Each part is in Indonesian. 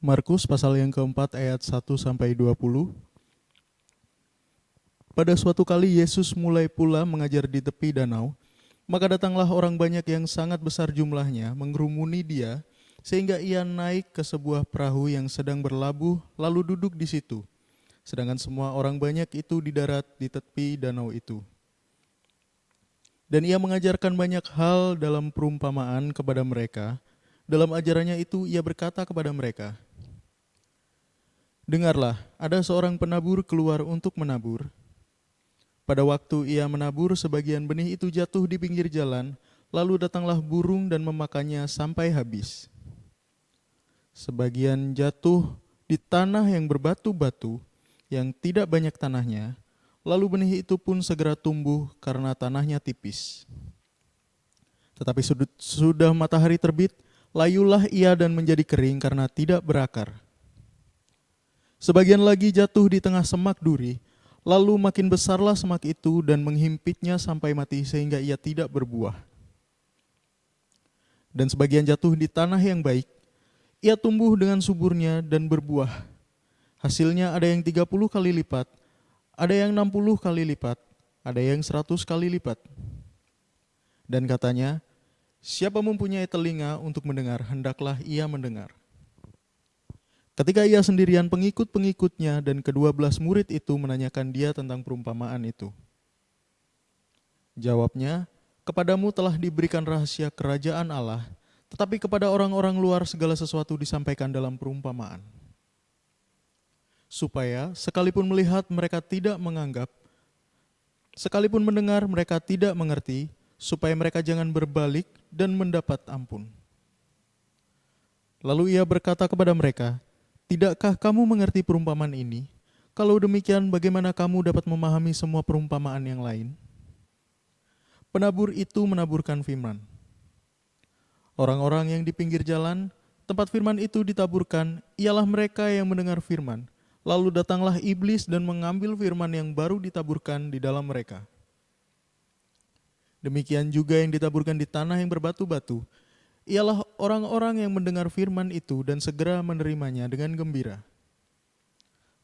Markus pasal yang keempat ayat 1-20. Pada suatu kali Yesus mulai pula mengajar di tepi danau, maka datanglah orang banyak yang sangat besar jumlahnya mengerumuni dia, sehingga ia naik ke sebuah perahu yang sedang berlabuh lalu duduk di situ. Sedangkan semua orang banyak itu di darat di tepi danau itu. Dan ia mengajarkan banyak hal dalam perumpamaan kepada mereka. Dalam ajarannya itu ia berkata kepada mereka, "Dengarlah, ada seorang penabur keluar untuk menabur. Pada waktu ia menabur, sebagian benih itu jatuh di pinggir jalan, lalu datanglah burung dan memakannya sampai habis. Sebagian jatuh di tanah yang berbatu-batu, yang tidak banyak tanahnya, lalu benih itu pun segera tumbuh karena tanahnya tipis. Tetapi sudah matahari terbit, layulah ia dan menjadi kering karena tidak berakar. Sebagian lagi jatuh di tengah semak duri, lalu makin besarlah semak itu dan menghimpitnya sampai mati sehingga ia tidak berbuah. Dan sebagian jatuh di tanah yang baik, ia tumbuh dengan suburnya dan berbuah. Hasilnya ada yang 30 kali lipat, ada yang 60 kali lipat, ada yang 100 kali lipat." Dan katanya, "Siapa mempunyai telinga untuk mendengar, hendaklah ia mendengar." Ketika ia sendirian, pengikut-pengikutnya dan ke-12 murid itu menanyakan dia tentang perumpamaan itu. Jawabnya, "Kepadamu telah diberikan rahasia kerajaan Allah, tetapi kepada orang-orang luar segala sesuatu disampaikan dalam perumpamaan. Supaya sekalipun melihat mereka tidak menganggap, sekalipun mendengar mereka tidak mengerti, supaya mereka jangan berbalik dan mendapat ampun." Lalu ia berkata kepada mereka, "Tidakkah kamu mengerti perumpamaan ini? Kalau demikian, bagaimana kamu dapat memahami semua perumpamaan yang lain? Penabur itu menaburkan firman. Orang-orang yang di pinggir jalan, tempat firman itu ditaburkan, ialah mereka yang mendengar firman. Lalu datanglah iblis dan mengambil firman yang baru ditaburkan di dalam mereka. Demikian juga yang ditaburkan di tanah yang berbatu-batu, ialah orang-orang yang mendengar firman itu dan segera menerimanya dengan gembira.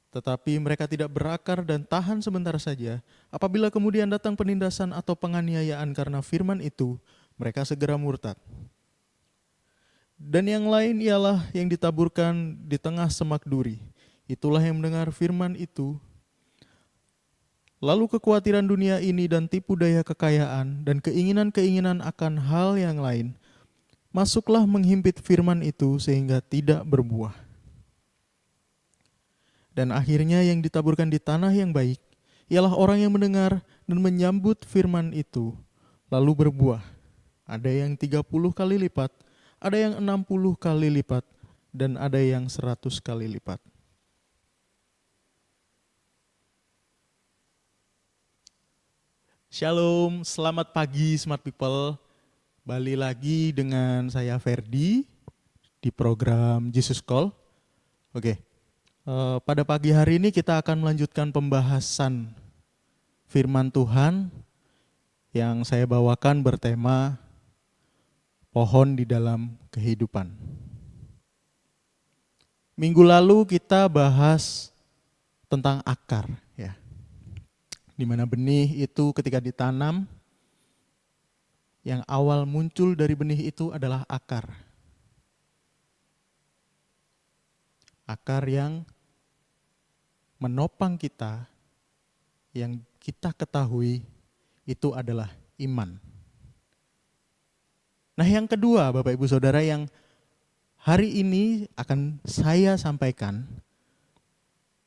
Tetapi mereka tidak berakar dan tahan sebentar saja. Apabila kemudian datang penindasan atau penganiayaan karena firman itu, mereka segera murtad. Dan yang lain ialah yang ditaburkan di tengah semak duri. Itulah yang mendengar firman itu, lalu kekhawatiran dunia ini dan tipu daya kekayaan dan keinginan-keinginan akan hal yang lain masuklah menghimpit firman itu sehingga tidak berbuah. Dan akhirnya yang ditaburkan di tanah yang baik ialah orang yang mendengar dan menyambut firman itu, lalu berbuah. Ada yang 30 kali lipat, ada yang 60 kali lipat, dan ada yang 100 kali lipat. Shalom, selamat pagi Smart People. Balik lagi dengan saya Ferdi di program Jesus Call. Pada pagi hari ini kita akan melanjutkan pembahasan firman Tuhan yang saya bawakan bertema pohon di dalam kehidupan. Minggu lalu kita bahas tentang akar, ya. Di mana benih itu ketika ditanam, yang awal muncul dari benih itu adalah akar. Akar yang menopang kita, yang kita ketahui itu adalah iman. Nah, yang kedua, Bapak Ibu Saudara, yang hari ini akan saya sampaikan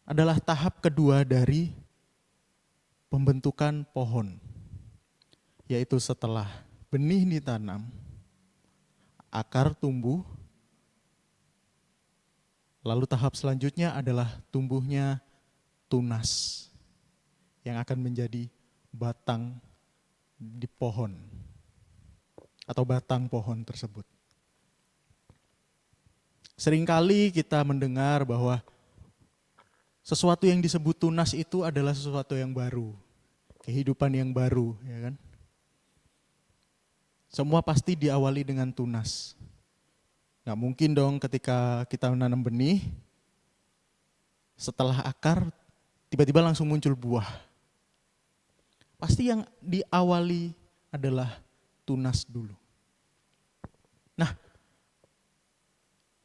adalah tahap kedua dari pembentukan pohon, yaitu setelah benih ditanam, akar tumbuh, lalu tahap selanjutnya adalah tumbuhnya tunas yang akan menjadi batang di pohon atau batang pohon tersebut. Seringkali kita mendengar bahwa sesuatu yang disebut tunas itu adalah sesuatu yang baru, kehidupan yang baru, ya kan? Semua pasti diawali dengan tunas. Gak mungkin dong ketika kita menanam benih, setelah akar tiba-tiba langsung muncul buah. Pasti yang diawali adalah tunas dulu. Nah,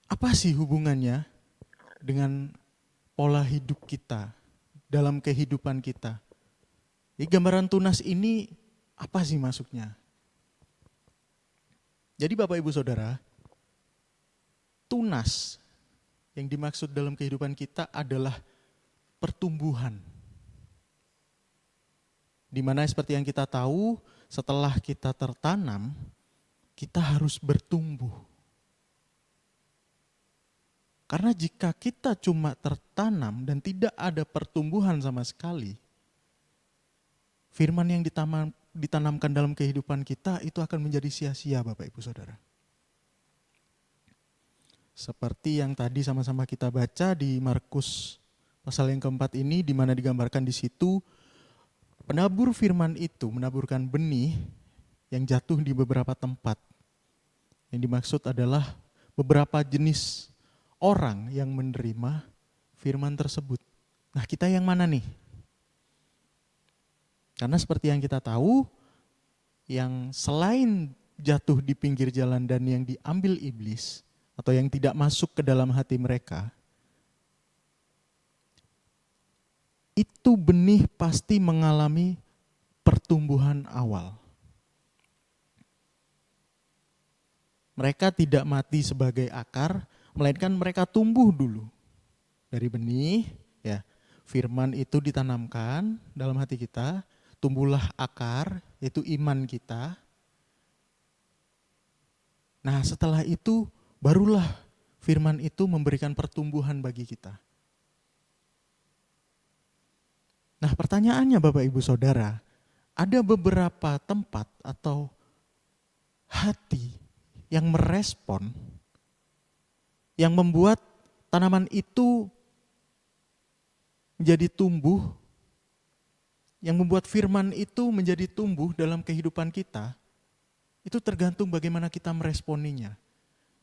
apa sih hubungannya dengan pola hidup kita dalam kehidupan kita? Jadi gambaran tunas ini apa sih maksudnya? Jadi Bapak Ibu Saudara, tunas yang dimaksud dalam kehidupan kita adalah pertumbuhan. Di mana seperti yang kita tahu, setelah kita tertanam, kita harus bertumbuh. Karena jika kita cuma tertanam dan tidak ada pertumbuhan sama sekali, firman yang ditanamkan dalam kehidupan kita itu akan menjadi sia-sia, Bapak Ibu Saudara. Seperti yang tadi sama-sama kita baca di Markus pasal yang keempat ini, di mana digambarkan di situ penabur firman itu menaburkan benih yang jatuh di beberapa tempat. Yang dimaksud adalah beberapa jenis orang yang menerima firman tersebut. Nah, kita yang mana nih? Karena seperti yang kita tahu, yang selain jatuh di pinggir jalan dan yang diambil iblis, atau yang tidak masuk ke dalam hati mereka, itu benih pasti mengalami pertumbuhan awal. Mereka tidak mati sebagai akar, melainkan mereka tumbuh dulu. Dari benih, ya, firman itu ditanamkan dalam hati kita, tumbuhlah akar, yaitu iman kita. Nah, setelah itu barulah firman itu memberikan pertumbuhan bagi kita. Nah, pertanyaannya Bapak Ibu Saudara, ada beberapa tempat atau hati yang merespon, yang membuat tanaman itu menjadi tumbuh, yang membuat firman itu menjadi tumbuh dalam kehidupan kita, itu tergantung bagaimana kita meresponinya.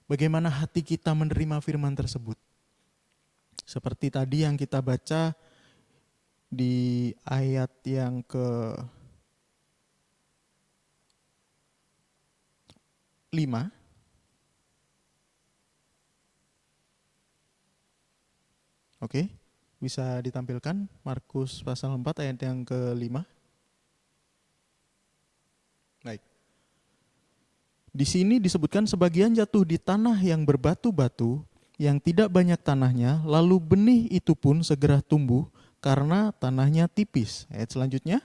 Bagaimana hati kita menerima firman tersebut. Seperti tadi yang kita baca di ayat yang ke-5. Oke, bisa ditampilkan Markus pasal 4 ayat yang ke-5. Baik. Di sini disebutkan sebagian jatuh di tanah yang berbatu-batu, yang tidak banyak tanahnya, lalu benih itu pun segera tumbuh karena tanahnya tipis. Ayat selanjutnya.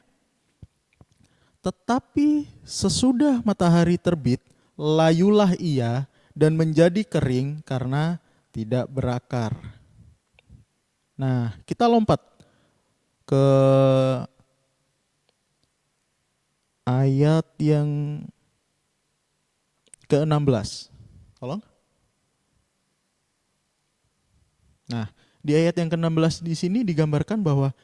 Tetapi sesudah matahari terbit, layulah ia dan menjadi kering karena tidak berakar. Nah, kita lompat ke ayat yang ke-16. Tolong. Nah, di ayat yang ke-16 di sini digambarkan bahwa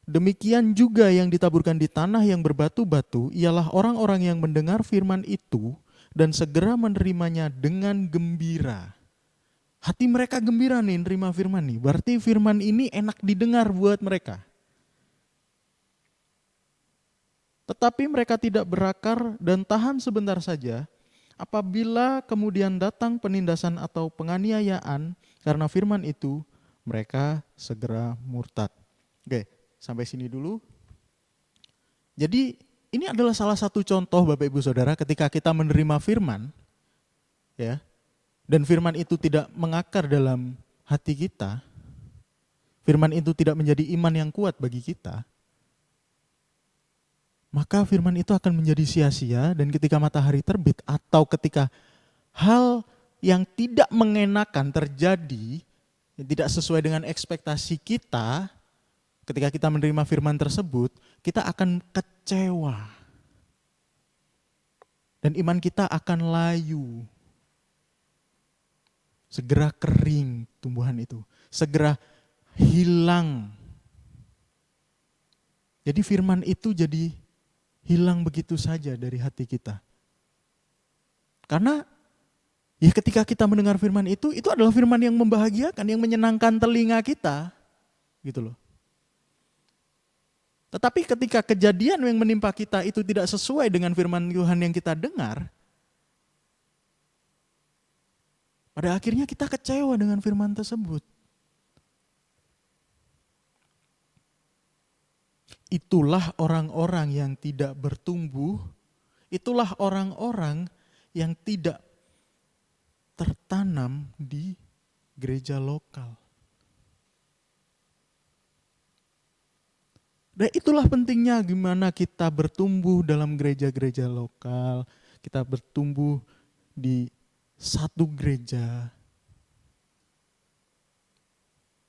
demikian juga yang ditaburkan di tanah yang berbatu-batu ialah orang-orang yang mendengar firman itu dan segera menerimanya dengan gembira. Hati mereka gembira nih nerima firman nih. Berarti firman ini enak didengar buat mereka. Tetapi mereka tidak berakar dan tahan sebentar saja. Apabila kemudian datang penindasan atau penganiayaan karena firman itu, mereka segera murtad. Oke, sampai sini dulu. Jadi ini adalah salah satu contoh Bapak Ibu Saudara ketika kita menerima firman, ya, dan firman itu tidak mengakar dalam hati kita, firman itu tidak menjadi iman yang kuat bagi kita, maka firman itu akan menjadi sia-sia dan ketika matahari terbit atau ketika hal yang tidak mengenakan terjadi, yang tidak sesuai dengan ekspektasi kita, ketika kita menerima firman tersebut, kita akan kecewa. Dan iman kita akan layu. Segera kering tumbuhan itu. Segera hilang. Jadi firman itu jadi hilang begitu saja dari hati kita. Karena ya ketika kita mendengar firman itu adalah firman yang membahagiakan, yang menyenangkan telinga kita. Gitu loh. Tetapi ketika kejadian yang menimpa kita itu tidak sesuai dengan firman Tuhan yang kita dengar, pada akhirnya kita kecewa dengan firman tersebut. Itulah orang-orang yang tidak bertumbuh, itulah orang-orang yang tidak tertanam di gereja lokal. Dan itulah pentingnya gimana kita bertumbuh dalam gereja-gereja lokal, kita bertumbuh di satu gereja.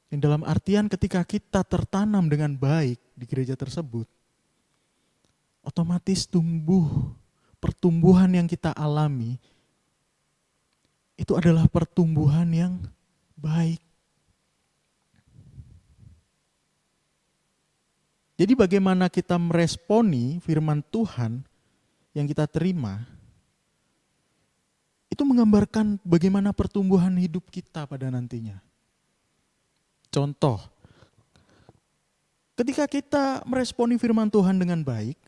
Yang dalam artian ketika kita tertanam dengan baik di gereja tersebut, otomatis pertumbuhan yang kita alami, itu adalah pertumbuhan yang baik. Jadi bagaimana kita meresponi firman Tuhan yang kita terima, itu menggambarkan bagaimana pertumbuhan hidup kita pada nantinya. Contoh, ketika kita meresponi firman Tuhan dengan baik,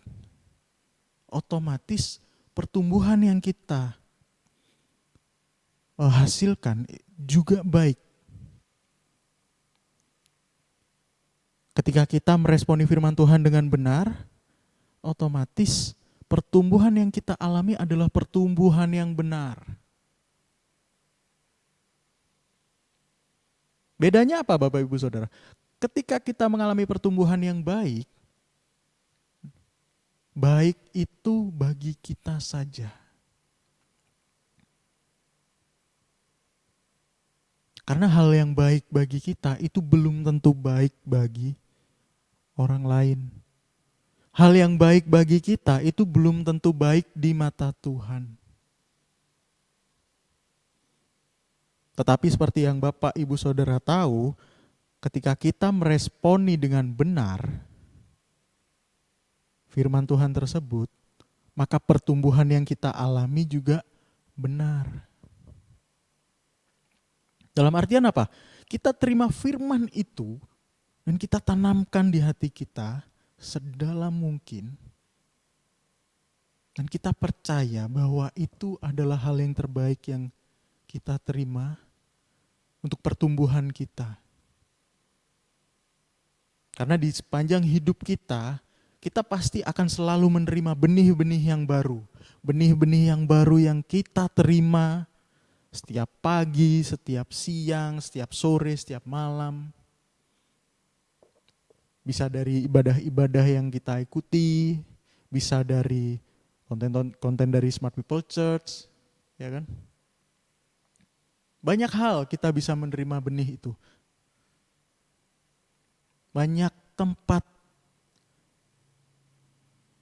otomatis pertumbuhan yang kita hasilkan juga baik. Ketika kita meresponi firman Tuhan dengan benar, otomatis pertumbuhan yang kita alami adalah pertumbuhan yang benar. Bedanya apa Bapak Ibu Saudara? Ketika kita mengalami pertumbuhan yang baik, baik itu bagi kita saja. Karena hal yang baik bagi kita itu belum tentu baik bagi orang lain. Hal yang baik bagi kita itu belum tentu baik di mata Tuhan. Tetapi seperti yang Bapak Ibu Saudara tahu, ketika kita meresponi dengan benar firman Tuhan tersebut, maka pertumbuhan yang kita alami juga benar. Dalam artian apa? Kita terima firman itu dan kita tanamkan di hati kita sedalam mungkin. Dan kita percaya bahwa itu adalah hal yang terbaik yang kita terima untuk pertumbuhan kita. Karena di sepanjang hidup kita pasti akan selalu menerima benih-benih yang baru. Benih-benih yang baru yang kita terima setiap pagi, setiap siang, setiap sore, setiap malam. Bisa dari ibadah-ibadah yang kita ikuti, bisa dari konten dari Smart People Church, ya kan? Banyak hal kita bisa menerima benih itu. Banyak tempat,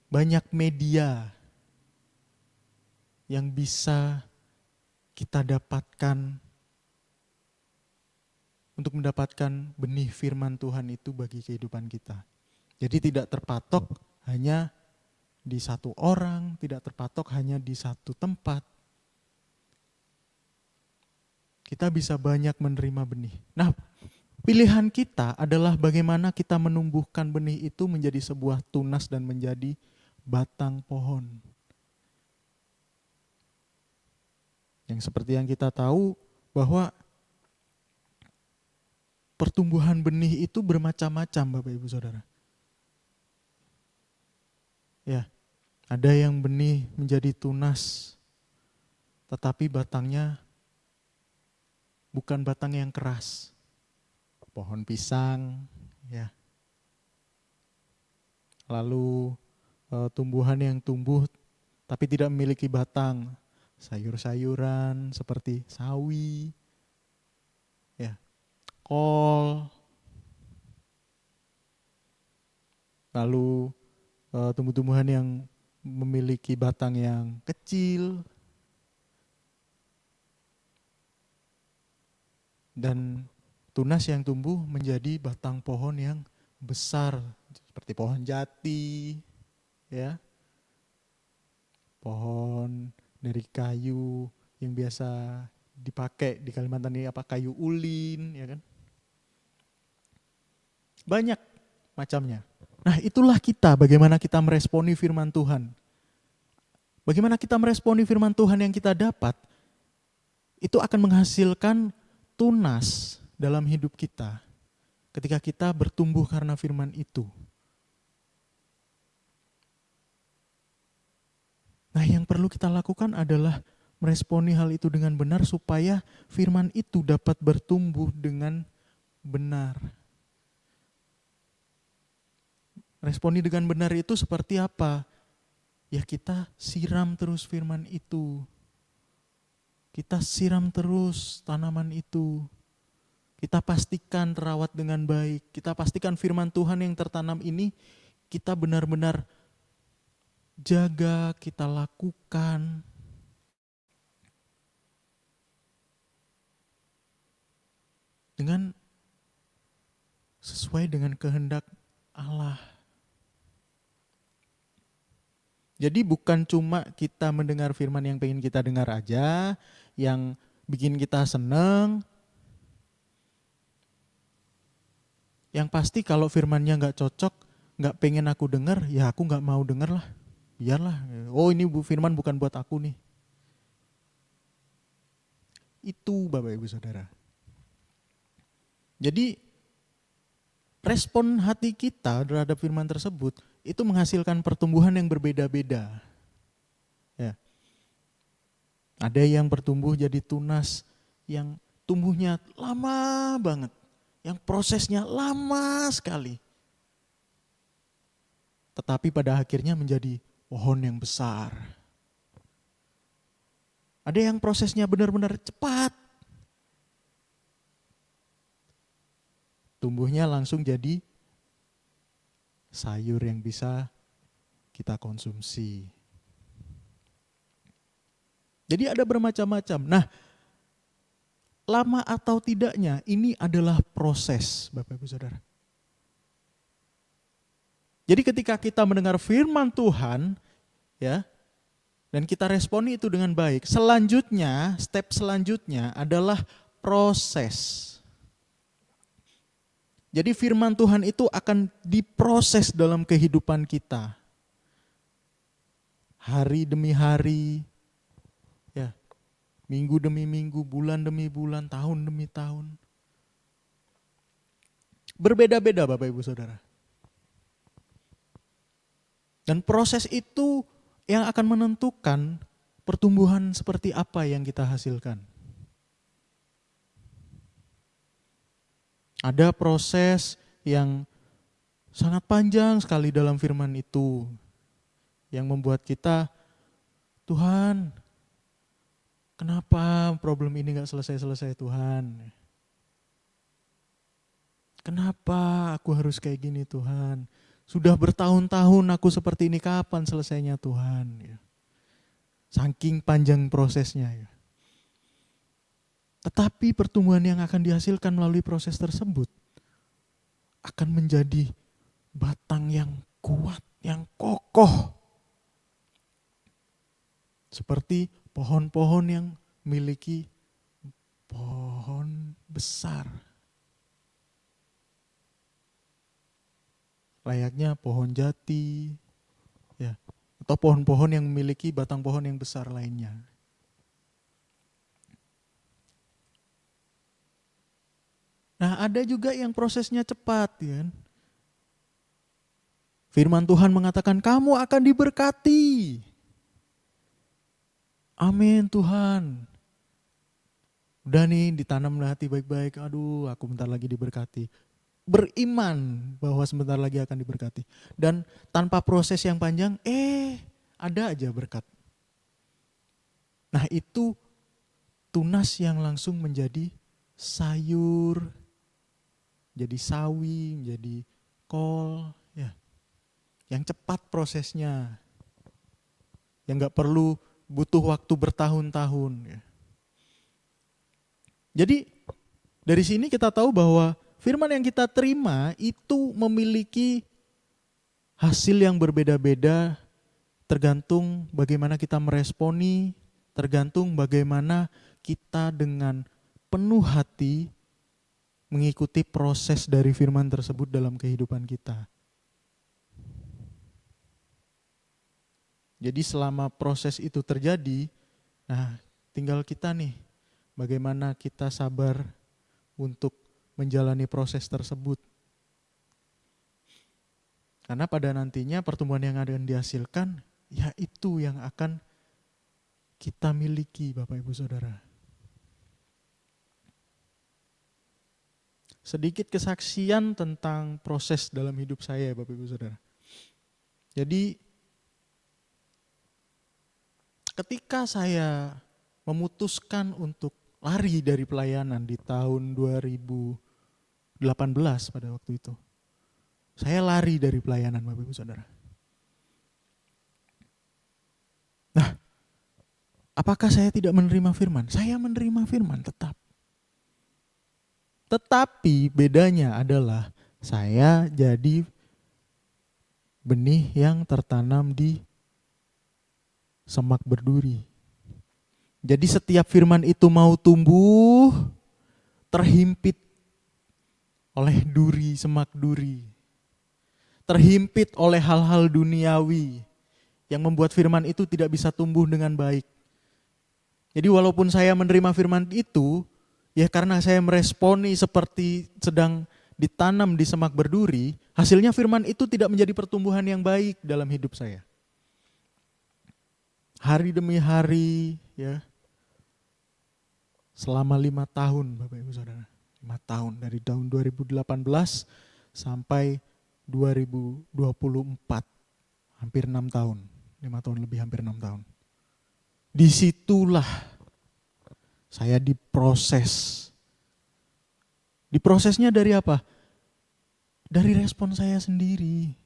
banyak media yang bisa kita dapatkan untuk mendapatkan benih firman Tuhan itu bagi kehidupan kita. Jadi tidak terpatok hanya di satu orang, tidak terpatok hanya di satu tempat. Kita bisa banyak menerima benih. Nah, pilihan kita adalah bagaimana kita menumbuhkan benih itu menjadi sebuah tunas dan menjadi batang pohon. Yang seperti yang kita tahu bahwa pertumbuhan benih itu bermacam-macam Bapak Ibu Saudara. Ya, ada yang benih menjadi tunas, tetapi batangnya bukan batang yang keras. Pohon pisang, ya. Lalu tumbuhan yang tumbuh tapi tidak memiliki batang, sayur-sayuran seperti sawi, ya, kol. Lalu tumbuh-tumbuhan yang memiliki batang yang kecil, dan tunas yang tumbuh menjadi batang pohon yang besar seperti pohon jati, ya, pohon dari kayu yang biasa dipakai di Kalimantan ini kayu ulin, ya kan? Banyak macamnya. Nah, itulah kita, bagaimana kita meresponi firman Tuhan. Bagaimana kita meresponi firman Tuhan yang kita dapat, itu akan menghasilkan tunas dalam hidup kita ketika kita bertumbuh karena firman itu. Nah, yang perlu kita lakukan adalah meresponi hal itu dengan benar supaya firman itu dapat bertumbuh dengan benar. Responi dengan benar itu seperti apa? Ya, kita siram terus firman itu. Kita siram terus tanaman itu. Kita pastikan terawat dengan baik. Kita pastikan firman Tuhan yang tertanam ini kita benar-benar jaga, kita lakukan. Dengan sesuai dengan kehendak Allah. Jadi bukan cuma kita mendengar firman yang pengen kita dengar aja, yang bikin kita seneng. Yang pasti kalau firmannya gak cocok, gak pengen aku dengar, ya aku gak mau dengar lah. Biarlah, oh ini firman bukan buat aku nih. Itu Bapak Ibu Saudara. Jadi respon hati kita terhadap firman tersebut itu menghasilkan pertumbuhan yang berbeda-beda. Ya. Ada yang bertumbuh jadi tunas yang tumbuhnya lama banget, yang prosesnya lama sekali. Tetapi pada akhirnya menjadi pohon yang besar. Ada yang prosesnya benar-benar cepat. Tumbuhnya langsung jadi sayur yang bisa kita konsumsi. Jadi ada bermacam-macam. Nah, lama atau tidaknya ini adalah proses, Bapak Ibu Saudara. Jadi ketika kita mendengar firman Tuhan, ya, dan kita responi itu dengan baik, selanjutnya, step selanjutnya adalah proses. Jadi firman Tuhan itu akan diproses dalam kehidupan kita. Hari demi hari, ya, minggu demi minggu, bulan demi bulan, tahun demi tahun. Berbeda-beda Bapak Ibu Saudara. Dan proses itu yang akan menentukan pertumbuhan seperti apa yang kita hasilkan. Ada proses yang sangat panjang sekali dalam firman itu, yang membuat kita, Tuhan, kenapa problem ini gak selesai-selesai Tuhan? Kenapa aku harus kayak gini Tuhan? Sudah bertahun-tahun aku seperti ini, kapan selesainya Tuhan? Saking panjang prosesnya ya. Tetapi pertumbuhan yang akan dihasilkan melalui proses tersebut akan menjadi batang yang kuat, yang kokoh. Seperti pohon-pohon yang memiliki pohon besar. Layaknya pohon jati, ya, atau pohon-pohon yang memiliki batang pohon yang besar lainnya. Nah, ada juga yang prosesnya cepat, ya. Firman Tuhan mengatakan kamu akan diberkati. Amin Tuhan. Udah nih ditanam di hati baik-baik, aduh aku bentar lagi diberkati. Beriman bahwa sebentar lagi akan diberkati. Dan tanpa proses yang panjang, ada aja berkat. Nah itu tunas yang langsung menjadi sayur, jadi sawi, jadi kol, ya. yang cepat prosesnya, yang gak perlu butuh waktu bertahun-tahun. Ya. Jadi dari sini kita tahu bahwa firman yang kita terima itu memiliki hasil yang berbeda-beda, tergantung bagaimana kita meresponi, tergantung bagaimana kita dengan penuh hati mengikuti proses dari firman tersebut dalam kehidupan kita. Jadi selama proses itu terjadi, nah tinggal kita nih, bagaimana kita sabar untuk menjalani proses tersebut. Karena pada nantinya pertumbuhan yang akan dihasilkan, ya itu yang akan kita miliki Bapak Ibu Saudara. Sedikit kesaksian tentang proses dalam hidup saya Bapak Ibu Saudara. Jadi ketika saya memutuskan untuk lari dari pelayanan di tahun 2018 pada waktu itu. Saya lari dari pelayanan Bapak Ibu Saudara. Nah, apakah saya tidak menerima firman? Saya menerima firman tetap. Tetapi bedanya adalah saya jadi benih yang tertanam di semak berduri. Jadi setiap firman itu mau tumbuh, terhimpit oleh duri, semak duri. Terhimpit oleh hal-hal duniawi yang membuat firman itu tidak bisa tumbuh dengan baik. Jadi walaupun saya menerima firman itu, ya karena saya meresponi seperti sedang ditanam di semak berduri, hasilnya firman itu tidak menjadi pertumbuhan yang baik dalam hidup saya. Hari demi hari, ya, selama 5 tahun Bapak Ibu Saudara. 5 tahun, dari tahun 2018 sampai 2024. Hampir 6 tahun. 5 tahun lebih, hampir 6 tahun. Disitulah saya diproses. Diprosesnya dari apa? Dari respon saya sendiri.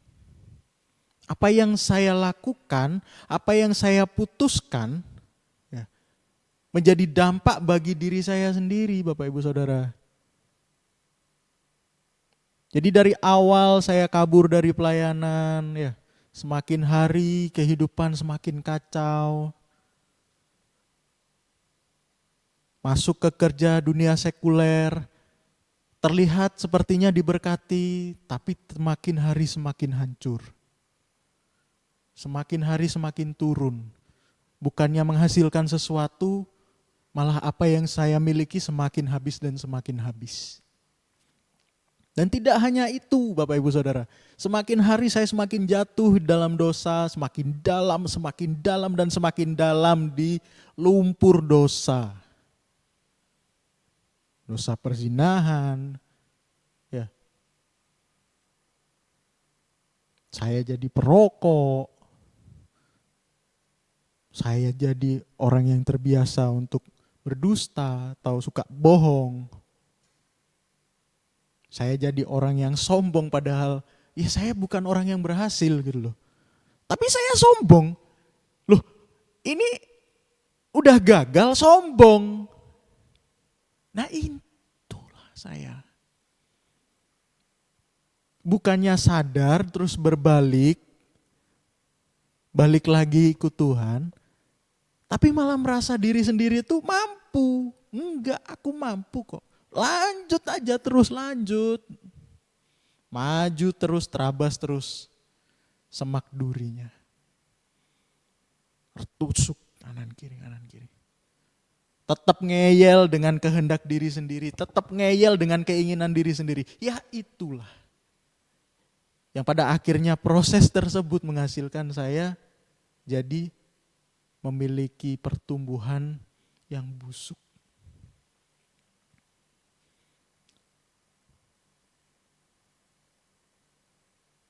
Apa yang saya lakukan, apa yang saya putuskan, ya, menjadi dampak bagi diri saya sendiri, Bapak Ibu Saudara. Jadi dari awal saya kabur dari pelayanan, ya, semakin hari kehidupan semakin kacau. Masuk ke kerja dunia sekuler, terlihat sepertinya diberkati, tapi semakin hari semakin hancur. Semakin hari semakin turun. Bukannya menghasilkan sesuatu, malah apa yang saya miliki semakin habis dan semakin habis. Dan tidak hanya itu Bapak Ibu Saudara. Semakin hari saya semakin jatuh dalam dosa, semakin dalam dan semakin dalam di lumpur dosa. Dosa perzinahan, ya. Saya jadi perokok. Saya jadi orang yang terbiasa untuk berdusta atau suka bohong. Saya jadi orang yang sombong padahal ya saya bukan orang yang berhasil gitu loh. Tapi saya sombong. Loh, ini udah gagal sombong. Nah itulah saya. Bukannya sadar terus berbalik, balik lagi ikut Tuhan, tapi malah merasa diri sendiri itu mampu. Enggak, aku mampu kok. Lanjut aja terus, lanjut. Maju terus, terabas terus. Semak durinya. Tertusuk kanan kiri. Tetap ngeyel dengan kehendak diri sendiri. Tetap ngeyel dengan keinginan diri sendiri. Ya itulah. Yang pada akhirnya proses tersebut menghasilkan saya jadi memiliki pertumbuhan yang busuk.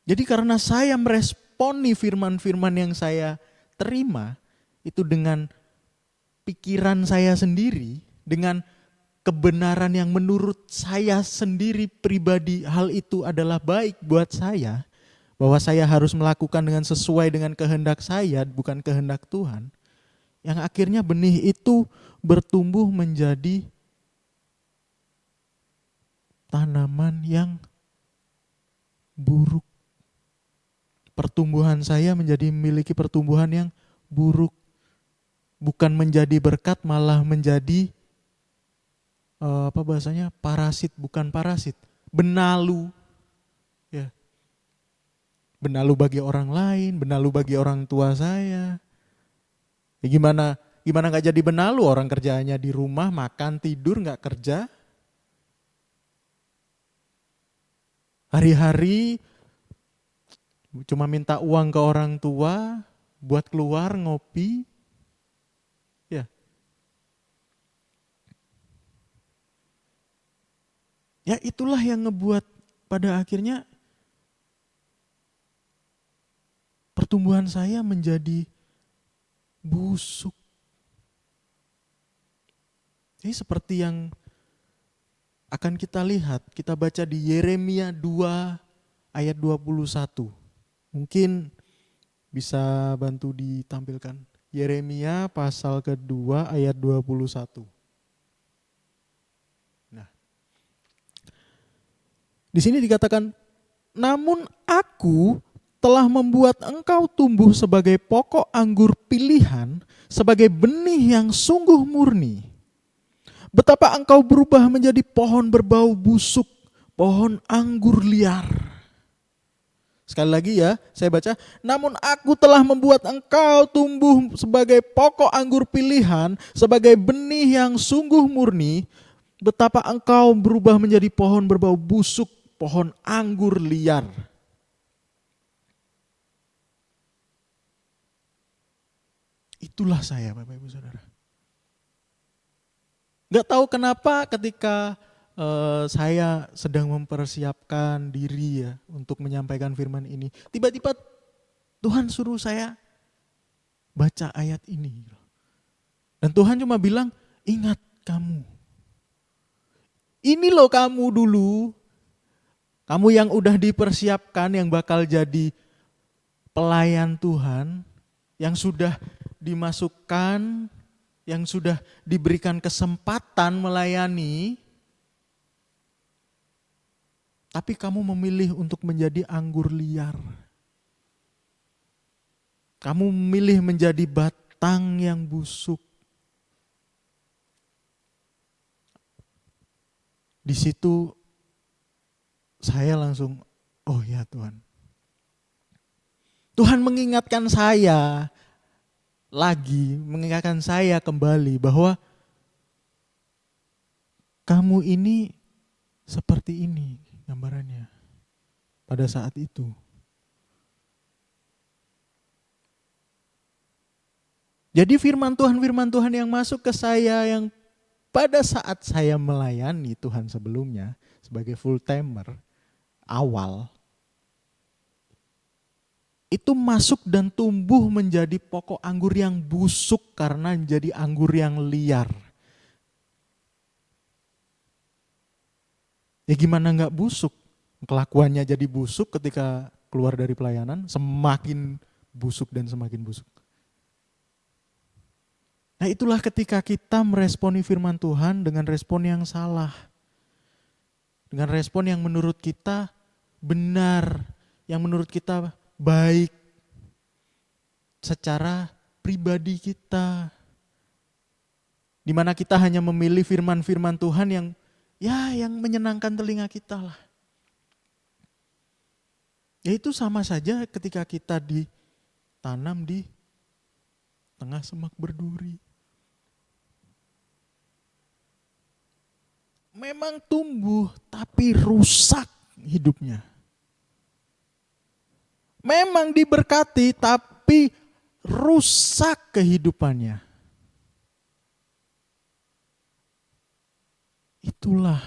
Jadi karena saya meresponi firman-firman yang saya terima itu dengan pikiran saya sendiri, dengan kebenaran yang menurut saya sendiri pribadi hal itu adalah baik buat saya, bahwa saya harus melakukan dengan sesuai dengan kehendak saya, bukan kehendak Tuhan, yang akhirnya benih itu bertumbuh menjadi tanaman yang buruk. Pertumbuhan saya menjadi memiliki pertumbuhan yang buruk. Bukan menjadi berkat, malah menjadi parasit, bukan parasit, benalu. Ya. Benalu bagi orang lain, benalu bagi orang tua saya. Ya gimana nggak jadi benalu, orang kerjaannya di rumah, makan, tidur, nggak kerja. Hari-hari cuma minta uang ke orang tua buat keluar ngopi. Ya. Ya itulah yang ngebuat pada akhirnya pertumbuhan saya menjadi busuk. Ini seperti yang akan kita lihat, kita baca di Yeremia 2 ayat 21. Mungkin bisa bantu ditampilkan. Yeremia pasal kedua ayat 21. Nah, di sini dikatakan, namun aku telah membuat engkau tumbuh sebagai pokok anggur pilihan, sebagai benih yang sungguh murni. Betapa engkau berubah menjadi pohon berbau busuk, pohon anggur liar. Sekali lagi ya, saya baca, namun aku telah membuat engkau tumbuh sebagai pokok anggur pilihan, sebagai benih yang sungguh murni. Betapa engkau berubah menjadi pohon berbau busuk, pohon anggur liar. Itulah saya, Bapak Ibu Saudara. Gak tahu kenapa ketika saya sedang mempersiapkan diri ya untuk menyampaikan firman ini, tiba-tiba Tuhan suruh saya baca ayat ini. Dan Tuhan cuma bilang, ingat kamu. Ini loh kamu dulu. Kamu yang udah dipersiapkan, yang bakal jadi pelayan Tuhan, yang sudah dimasukkan, yang sudah diberikan kesempatan melayani, tapi kamu memilih untuk menjadi anggur liar. Kamu memilih menjadi batang yang busuk. Di situ saya langsung, oh ya Tuhan. Tuhan mengingatkan saya lagi, mengingatkan saya kembali bahwa kamu ini seperti ini gambarannya pada saat itu. Jadi firman Tuhan yang masuk ke saya, yang pada saat saya melayani Tuhan sebelumnya sebagai full timer awal, itu masuk dan tumbuh menjadi pokok anggur yang busuk karena menjadi anggur yang liar. Ya gimana gak busuk? Kelakuannya jadi busuk ketika keluar dari pelayanan, semakin busuk dan semakin busuk. Nah itulah ketika kita meresponi firman Tuhan dengan respon yang salah. Dengan respon yang menurut kita benar, yang menurut kita baik secara pribadi kita. Di mana kita hanya memilih firman-firman Tuhan yang menyenangkan telinga kita lah. Ya itu sama saja ketika kita ditanam di tengah semak berduri. Memang tumbuh tapi rusak hidupnya. Memang diberkati tapi rusak kehidupannya. Itulah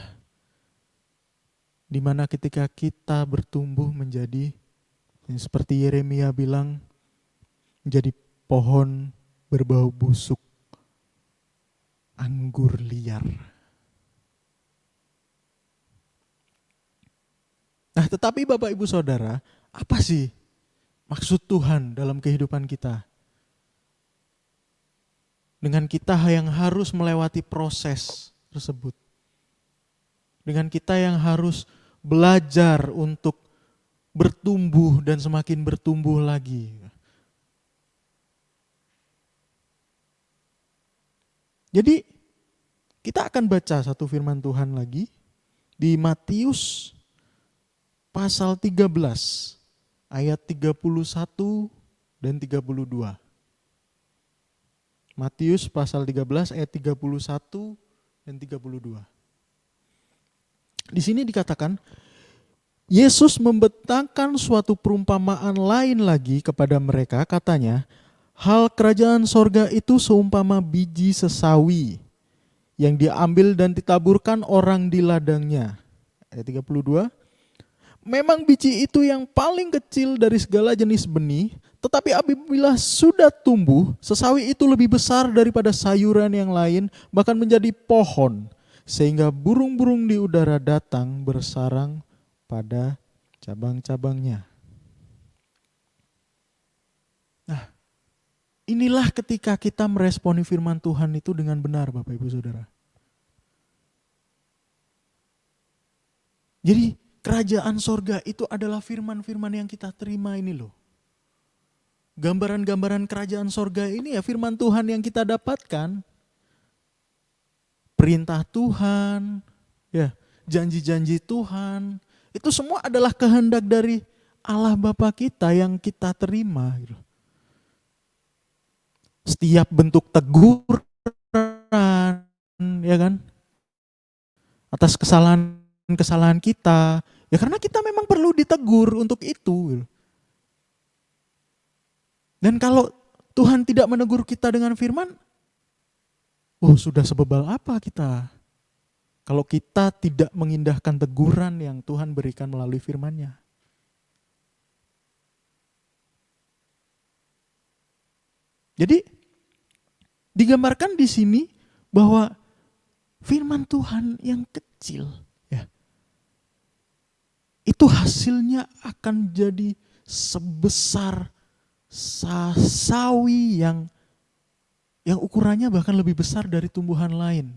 dimana ketika kita bertumbuh menjadi seperti Yeremia bilang, menjadi pohon berbau busuk, anggur liar. Nah tetapi Bapak Ibu Saudara, Apa sih maksud Tuhan dalam kehidupan kita? Dengan kita yang harus melewati proses tersebut. Dengan kita yang harus belajar untuk bertumbuh dan semakin bertumbuh lagi. Jadi kita akan baca satu firman Tuhan lagi di Matius pasal 13 ayat 31 dan 32. Matius pasal 13 ayat 31 dan 32. Di sini dikatakan, Yesus membentangkan suatu perumpamaan lain lagi kepada mereka, katanya, hal kerajaan sorga itu seumpama biji sesawi yang diambil dan ditaburkan orang di ladangnya. Ayat 32. Memang biji itu yang paling kecil dari segala jenis benih, tetapi apabila sudah tumbuh, sesawi itu lebih besar daripada sayuran yang lain, bahkan menjadi pohon, sehingga burung-burung di udara datang bersarang pada cabang-cabangnya. Nah, inilah ketika kita meresponi firman Tuhan itu dengan benar, Bapak Ibu Saudara. Jadi kerajaan sorga itu adalah firman-firman yang kita terima ini loh. Gambaran-gambaran kerajaan sorga ini ya firman Tuhan yang kita dapatkan. Perintah Tuhan, ya, janji-janji Tuhan. Itu semua adalah kehendak dari Allah Bapa kita yang kita terima gitu. Setiap bentuk teguran, ya kan, atas kesalahan kita, ya karena kita memang perlu ditegur untuk itu. Dan kalau Tuhan tidak menegur kita dengan firman, sudah sebebal apa kita? Kalau kita tidak mengindahkan teguran yang Tuhan berikan melalui firman-Nya. Jadi digambarkan di sini bahwa firman Tuhan yang kecil, ya, itu hasilnya akan jadi sebesar sawi yang ukurannya bahkan lebih besar dari tumbuhan lain.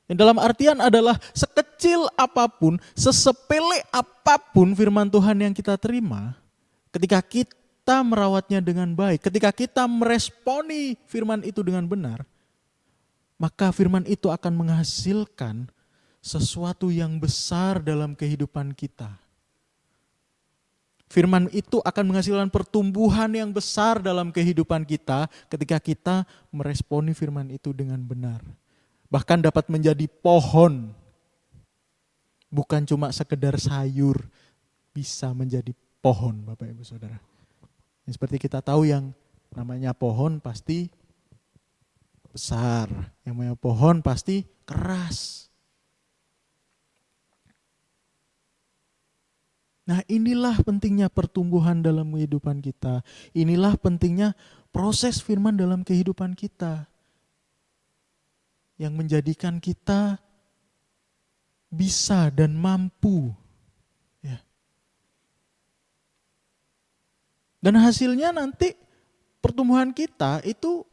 Yang dalam artian adalah sekecil apapun, sesepele apapun firman Tuhan yang kita terima, ketika kita merawatnya dengan baik, ketika kita meresponi firman itu dengan benar, maka firman itu akan menghasilkan sesuatu yang besar dalam kehidupan kita. Firman itu akan menghasilkan pertumbuhan yang besar dalam kehidupan kita ketika kita meresponi firman itu dengan benar. Bahkan dapat menjadi pohon, bukan cuma sekedar sayur, bisa menjadi pohon, Bapak Ibu Saudara. Seperti kita tahu yang namanya pohon pasti besar, yang namanya pohon pasti keras. Nah, inilah pentingnya pertumbuhan dalam kehidupan kita. Inilah pentingnya proses firman dalam kehidupan kita. Yang menjadikan kita bisa dan mampu. Ya. Dan hasilnya nanti pertumbuhan kita itu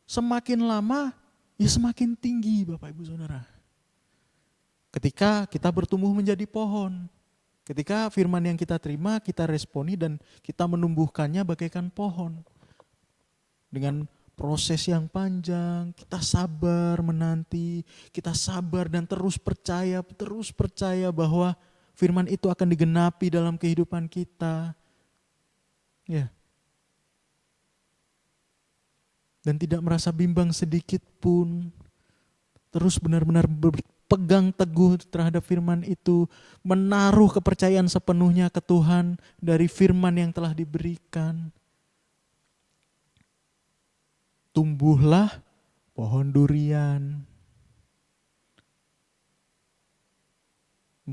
semakin lama ya semakin tinggi, Bapak Ibu Saudara. Ketika kita bertumbuh menjadi pohon. Ketika firman yang kita terima, kita responi dan kita menumbuhkannya bagaikan pohon. Dengan proses yang panjang, kita sabar menanti, kita sabar dan terus percaya bahwa firman itu akan digenapi dalam kehidupan kita. Ya. Dan tidak merasa bimbang sedikit pun. Terus benar-benar berpegang teguh terhadap firman itu, menaruh kepercayaan sepenuhnya ke Tuhan dari firman yang telah diberikan. Tumbuhlah pohon durian.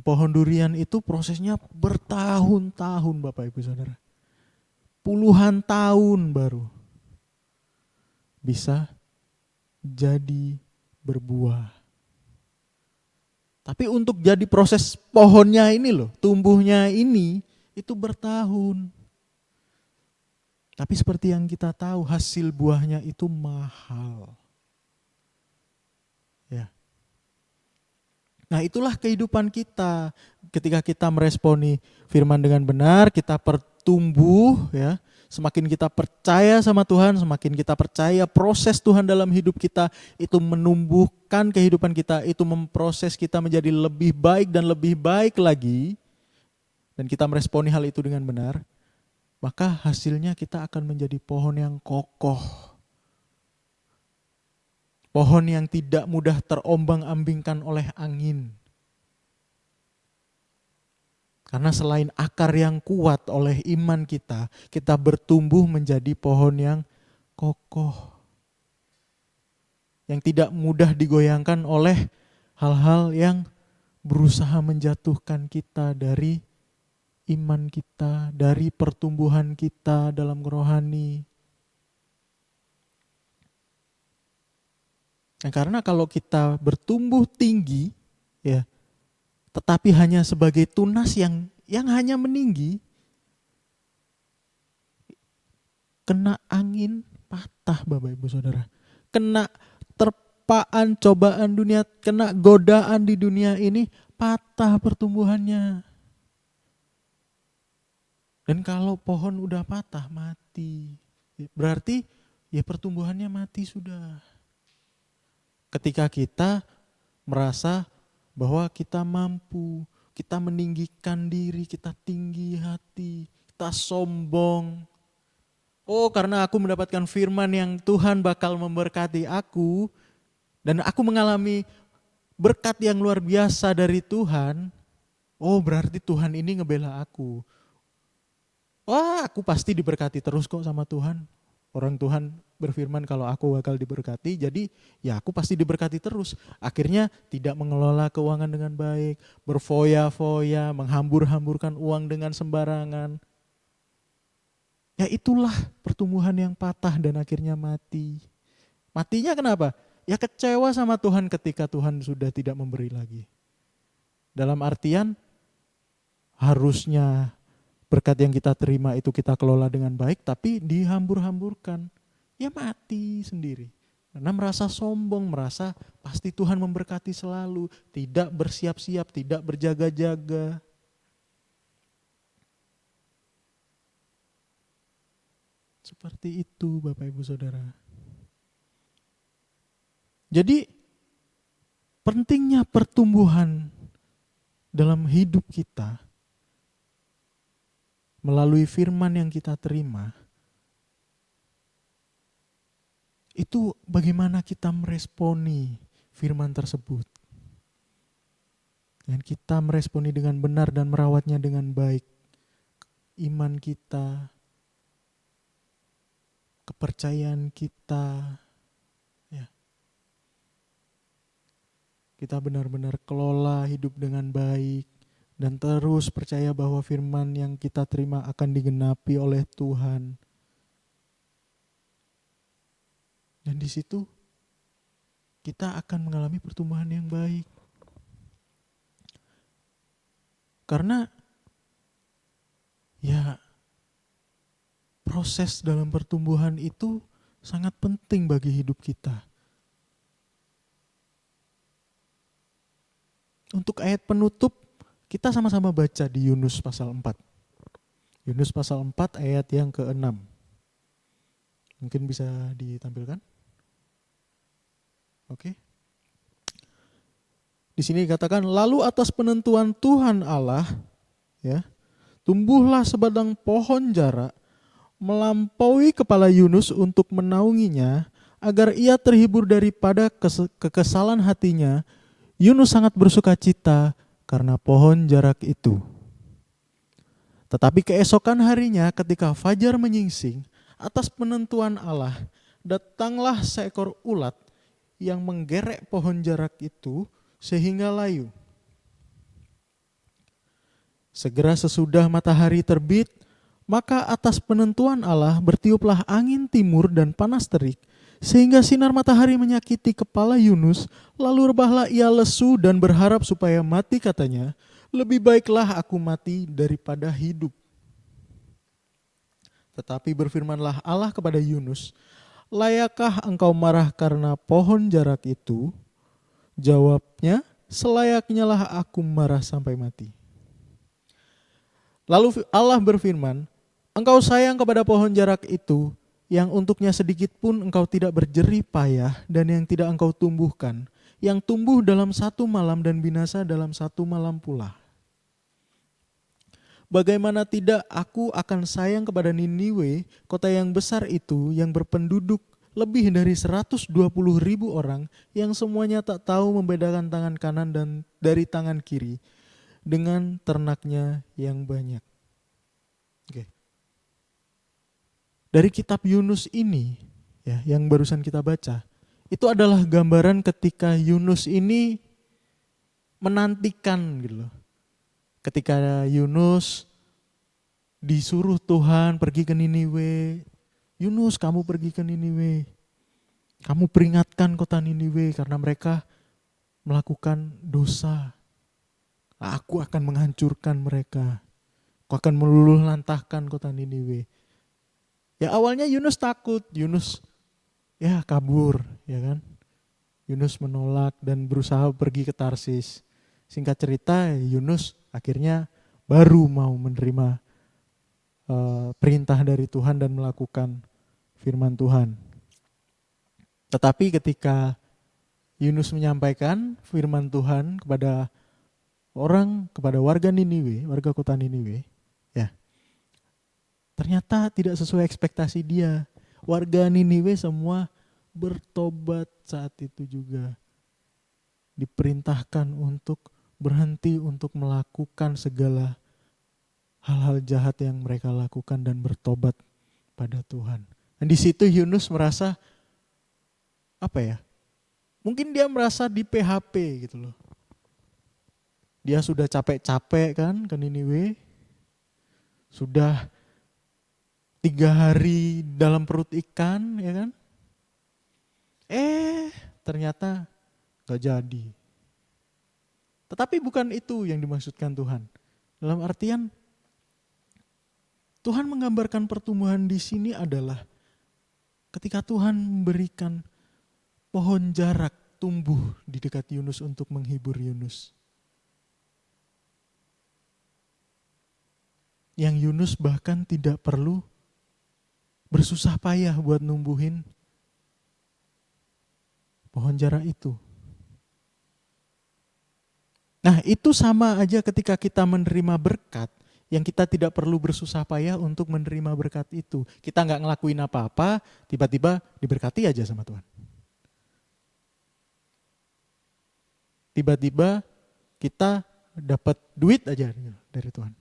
Pohon durian itu prosesnya bertahun-tahun, Bapak Ibu Saudara. Puluhan tahun baru bisa jadi berbuah. Tapi untuk jadi proses pohonnya ini loh, tumbuhnya ini, Itu bertahun. Tapi seperti yang kita tahu, hasil buahnya itu mahal. Ya. Nah, itulah kehidupan kita. Ketika kita meresponi firman dengan benar, kita bertumbuh, ya. Semakin kita percaya sama Tuhan, semakin kita percaya proses Tuhan dalam hidup kita, itu menumbuhkan kehidupan kita, itu memproses kita menjadi lebih baik dan lebih baik lagi. Dan kita meresponi hal itu dengan benar, maka hasilnya kita akan menjadi pohon yang kokoh. Pohon yang tidak mudah terombang-ambingkan oleh angin. Karena selain akar yang kuat oleh iman kita, kita bertumbuh menjadi pohon yang kokoh. Yang tidak mudah digoyangkan oleh hal-hal yang berusaha menjatuhkan kita dari iman kita, dari pertumbuhan kita dalam rohani. Nah, karena kalau kita bertumbuh tinggi, ya, tetapi hanya sebagai tunas yang hanya meninggi, kena angin patah Bapak Ibu Saudara. Kena terpaan cobaan dunia, kena godaan di dunia ini, patah pertumbuhannya. Dan kalau pohon udah patah, mati. Berarti ya pertumbuhannya mati sudah. Ketika kita merasa bahwa kita mampu, kita meninggikan diri, kita tinggi hati, kita sombong. Oh, karena aku mendapatkan firman yang Tuhan bakal memberkati aku, dan aku mengalami berkat yang luar biasa dari Tuhan. Oh, berarti Tuhan ini ngebela aku. Wah, aku pasti diberkati terus kok sama Tuhan. Orang Tuhan berfirman kalau aku bakal diberkati, jadi ya aku pasti diberkati terus. Akhirnya tidak mengelola keuangan dengan baik, berfoya-foya, menghambur-hamburkan uang dengan sembarangan. Ya itulah pertumbuhan yang patah dan akhirnya mati. Matinya kenapa? Ya kecewa sama Tuhan ketika Tuhan sudah tidak memberi lagi. Dalam artian harusnya berkat yang kita terima itu kita kelola dengan baik, tapi dihambur-hamburkan. Ya mati sendiri. Karena merasa sombong, merasa pasti Tuhan memberkati selalu. Tidak bersiap-siap, tidak berjaga-jaga. Seperti itu Bapak Ibu Saudara. Jadi pentingnya pertumbuhan dalam hidup kita melalui firman yang kita terima, itu bagaimana kita meresponi firman tersebut. Dan kita meresponi dengan benar dan merawatnya dengan baik. Iman kita, kepercayaan kita, ya. Kita benar-benar kelola hidup dengan baik. Dan terus percaya bahwa firman yang kita terima akan digenapi oleh Tuhan. Dan di situ kita akan mengalami pertumbuhan yang baik. Karena ya proses dalam pertumbuhan itu sangat penting bagi hidup kita. Untuk ayat penutup, kita sama-sama baca di Yunus pasal 4. Yunus pasal 4 ayat yang ke-6. Mungkin bisa ditampilkan? Oke. Di sini dikatakan, lalu atas penentuan Tuhan Allah, ya, tumbuhlah sebatang pohon jara, melampaui kepala Yunus untuk menaunginya, agar ia terhibur daripada kekesalan hatinya. Yunus sangat bersukacita karena pohon jarak itu. Tetapi keesokan harinya ketika fajar menyingsing, atas penentuan Allah, datanglah seekor ulat yang menggerek pohon jarak itu sehingga layu. Segera sesudah matahari terbit, maka atas penentuan Allah bertiuplah angin timur dan panas terik, sehingga sinar matahari menyakiti kepala Yunus, lalu rebahlah ia lesu dan berharap supaya mati, katanya, lebih baiklah aku mati daripada hidup. Tetapi berfirmanlah Allah kepada Yunus, layakkah engkau marah karena pohon jarak itu? Jawabnya, selayaknya lah aku marah sampai mati. Lalu Allah berfirman, engkau sayang kepada pohon jarak itu, yang untuknya sedikit pun engkau tidak berjerih payah dan yang tidak engkau tumbuhkan, yang tumbuh dalam satu malam dan binasa dalam satu malam pula. Bagaimana tidak aku akan sayang kepada Niniwe, kota yang besar itu, yang berpenduduk lebih dari 120.000 orang, yang semuanya tak tahu membedakan tangan kanan dan dari tangan kiri, dengan ternaknya yang banyak. Oke. Dari kitab Yunus ini, ya, yang barusan kita baca, itu adalah gambaran ketika Yunus ini menantikan gitu loh. Ketika Yunus disuruh Tuhan pergi ke Niniwe, Yunus kamu pergi ke Niniwe, kamu peringatkan kota Niniwe karena mereka melakukan dosa. Aku akan menghancurkan mereka, aku akan meluluh lantahkan kota Niniwe. Ya awalnya Yunus takut, Yunus ya kabur, ya kan. Yunus menolak dan berusaha pergi ke Tarsis. Singkat cerita, Yunus akhirnya baru mau menerima perintah dari Tuhan dan melakukan firman Tuhan. Tetapi ketika Yunus menyampaikan firman Tuhan kepada warga Niniwe, warga kota Niniwe, ya, ternyata tidak sesuai ekspektasi dia. Warga Niniwe semua bertobat saat itu juga. Diperintahkan untuk berhenti untuk melakukan segala hal-hal jahat yang mereka lakukan dan bertobat pada Tuhan. Dan di situ Yunus merasa mungkin dia merasa di PHP gitu loh. Dia sudah capek-capek kan ke Niniwe. Sudah 3 hari dalam perut ikan, ya kan? Ternyata gak jadi. Tetapi bukan itu yang dimaksudkan Tuhan. Dalam artian Tuhan menggambarkan pertumbuhan di sini adalah ketika Tuhan memberikan pohon jarak tumbuh di dekat Yunus untuk menghibur Yunus. Yang Yunus bahkan tidak perlu bersusah payah buat numbuhin pohon jarak itu. Nah itu sama aja ketika kita menerima berkat, yang kita tidak perlu bersusah payah untuk menerima berkat itu. Kita gak ngelakuin apa-apa, tiba-tiba diberkati aja sama Tuhan. Tiba-tiba kita dapat duit aja dari Tuhan.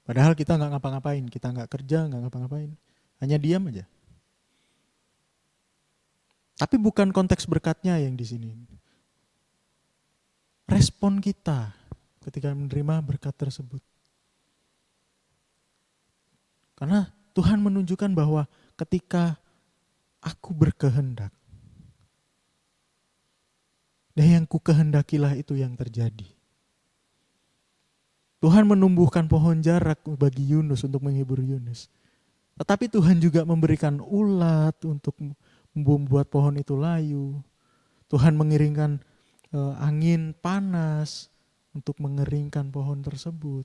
Padahal kita gak ngapa-ngapain, kita gak kerja, gak ngapa-ngapain. Hanya diam aja. Tapi bukan konteks berkatnya yang di sini. Respon kita ketika menerima berkat tersebut. Karena Tuhan menunjukkan bahwa ketika aku berkehendak, dan yang ku kehendakilah itu yang terjadi. Tuhan menumbuhkan pohon jarak bagi Yunus untuk menghibur Yunus. Tetapi Tuhan juga memberikan ulat untuk membuat pohon itu layu. Tuhan mengirimkan angin panas untuk mengeringkan pohon tersebut.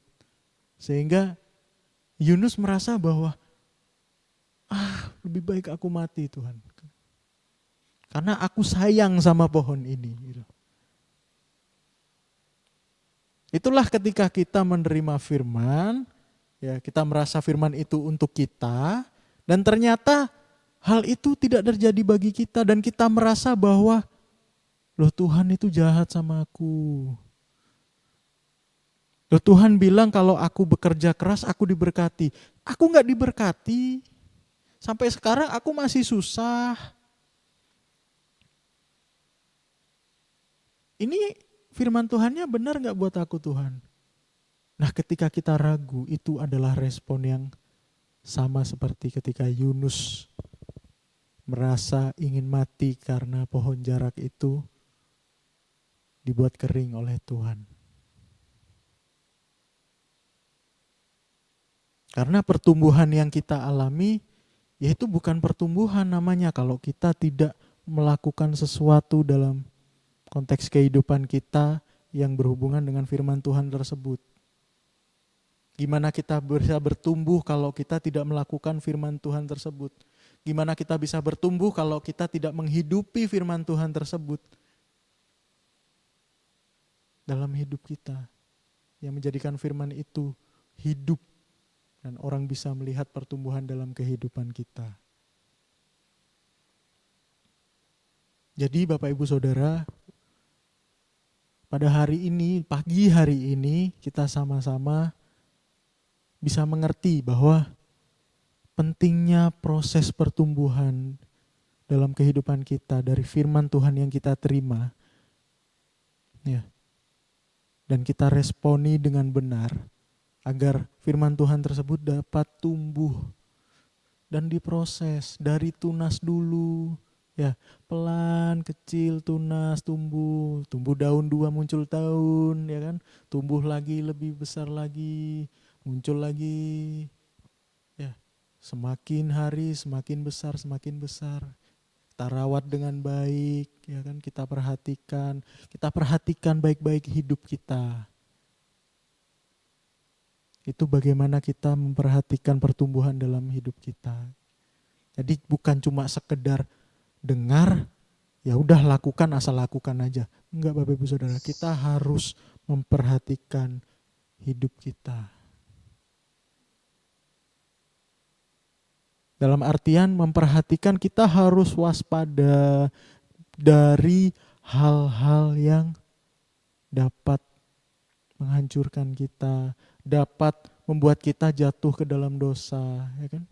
Sehingga Yunus merasa bahwa lebih baik aku mati Tuhan. Karena aku sayang sama pohon ini. Itulah ketika kita menerima firman, ya kita merasa firman itu untuk kita, dan ternyata hal itu tidak terjadi bagi kita dan kita merasa bahwa loh Tuhan itu jahat sama aku. Loh Tuhan bilang kalau aku bekerja keras aku diberkati. Aku gak diberkati. Sampai sekarang aku masih susah. Ini firman Tuhannya benar gak buat aku Tuhan? Nah ketika kita ragu itu adalah respon yang sama seperti ketika Yunus merasa ingin mati karena pohon jarak itu dibuat kering oleh Tuhan. Karena pertumbuhan yang kita alami, yaitu bukan pertumbuhan namanya kalau kita tidak melakukan sesuatu dalam konteks kehidupan kita yang berhubungan dengan firman Tuhan tersebut. Gimana kita bisa bertumbuh kalau kita tidak melakukan firman Tuhan tersebut? Gimana kita bisa bertumbuh kalau kita tidak menghidupi firman Tuhan tersebut dalam hidup kita? Yang menjadikan firman itu hidup dan orang bisa melihat pertumbuhan dalam kehidupan kita. Jadi Bapak Ibu Saudara, pada hari ini, pagi hari ini kita sama-sama bisa mengerti bahwa pentingnya proses pertumbuhan dalam kehidupan kita dari firman Tuhan yang kita terima. Ya. Dan kita responi dengan benar agar firman Tuhan tersebut dapat tumbuh dan diproses dari tunas dulu, ya, pelan, kecil, tunas, tumbuh daun 2 muncul daun, ya kan, tumbuh lagi lebih besar lagi, muncul lagi, ya, semakin hari semakin besar, kita rawat dengan baik, ya kan, kita perhatikan baik-baik hidup kita. Itu bagaimana kita memperhatikan pertumbuhan dalam hidup kita. Jadi bukan cuma sekedar dengar, ya udah lakukan, asal lakukan aja. Enggak Bapak Ibu Saudara, kita harus memperhatikan hidup kita. Dalam artian memperhatikan, kita harus waspada dari hal-hal yang dapat menghancurkan kita, dapat membuat kita jatuh ke dalam dosa, ya kan?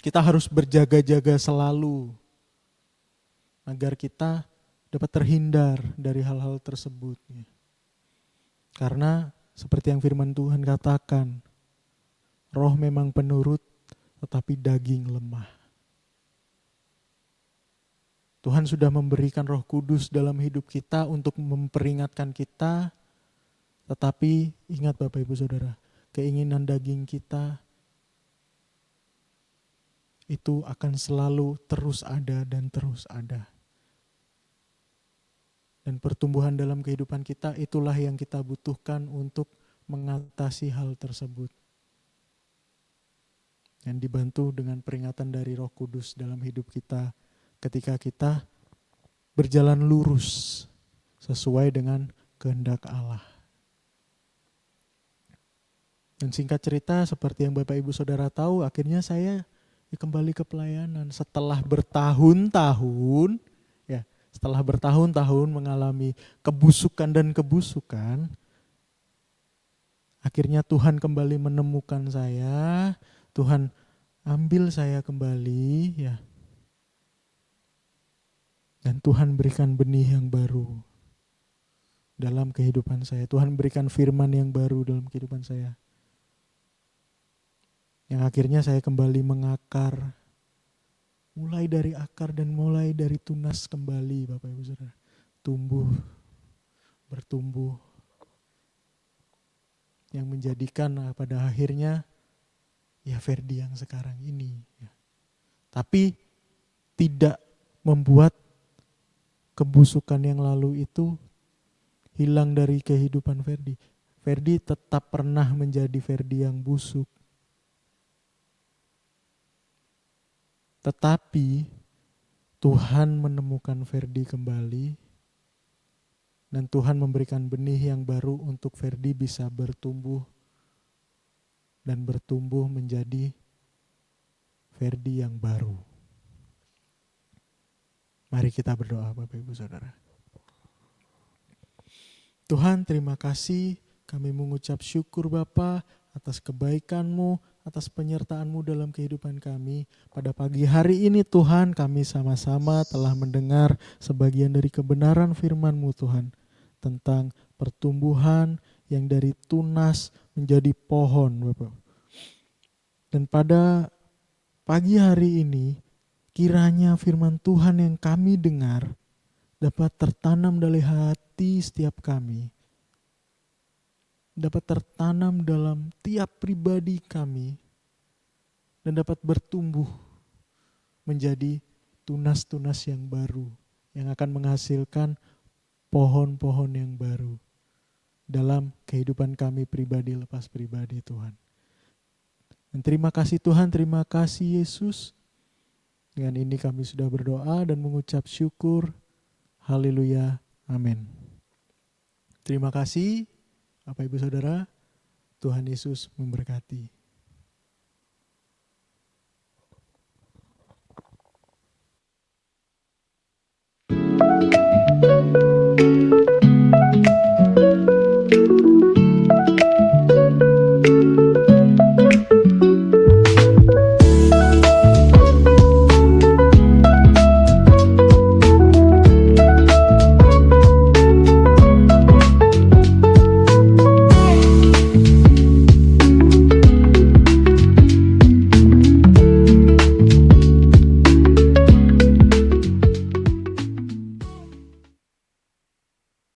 Kita harus berjaga-jaga selalu agar kita dapat terhindar dari hal-hal tersebut. Ya. Karena seperti yang firman Tuhan katakan, roh memang penurut, tetapi daging lemah. Tuhan sudah memberikan Roh Kudus dalam hidup kita untuk memperingatkan kita. Tetapi ingat Bapak Ibu Saudara, keinginan daging kita itu akan selalu terus ada dan terus ada. Dan pertumbuhan dalam kehidupan kita itulah yang kita butuhkan untuk mengatasi hal tersebut. Dan dibantu dengan peringatan dari Roh Kudus dalam hidup kita ketika kita berjalan lurus sesuai dengan kehendak Allah. Dan singkat cerita, seperti yang Bapak Ibu Saudara tahu, akhirnya saya kembali ke pelayanan setelah bertahun-tahun, ya, setelah bertahun-tahun mengalami kebusukan. Akhirnya Tuhan kembali menemukan saya, Tuhan ambil saya kembali, ya. Dan Tuhan berikan benih yang baru dalam kehidupan saya. Tuhan berikan firman yang baru dalam kehidupan saya. Yang akhirnya saya kembali mengakar, mulai dari akar dan mulai dari tunas kembali Bapak Ibu Saudara. Bertumbuh. Yang menjadikan pada akhirnya ya Ferdi yang sekarang ini. Ya. Tapi tidak membuat kebusukan yang lalu itu hilang dari kehidupan Ferdi. Ferdi tetap pernah menjadi Ferdi yang busuk. Tetapi Tuhan menemukan Ferdi kembali dan Tuhan memberikan benih yang baru untuk Ferdi bisa bertumbuh dan bertumbuh menjadi Ferdi yang baru. Mari kita berdoa Bapak Ibu Saudara. Tuhan, terima kasih, kami mengucap syukur Bapa atas kebaikan-Mu, atas penyertaan-Mu dalam kehidupan kami. Pada pagi hari ini Tuhan, kami sama-sama telah mendengar sebagian dari kebenaran firman-Mu Tuhan, tentang pertumbuhan yang dari tunas menjadi pohon Bapak. Dan pada pagi hari ini, kiranya firman Tuhan yang kami dengar dapat tertanam dalam hati setiap kami. dapat tertanam dalam tiap pribadi kami dan dapat bertumbuh menjadi tunas-tunas yang baru yang akan menghasilkan pohon-pohon yang baru dalam kehidupan kami pribadi lepas pribadi Tuhan. Dan terima kasih Tuhan, terima kasih Yesus. Dengan ini kami sudah berdoa dan mengucap syukur. Haleluya. Amin. Terima kasih Bapak Ibu Saudara. Tuhan Yesus memberkati.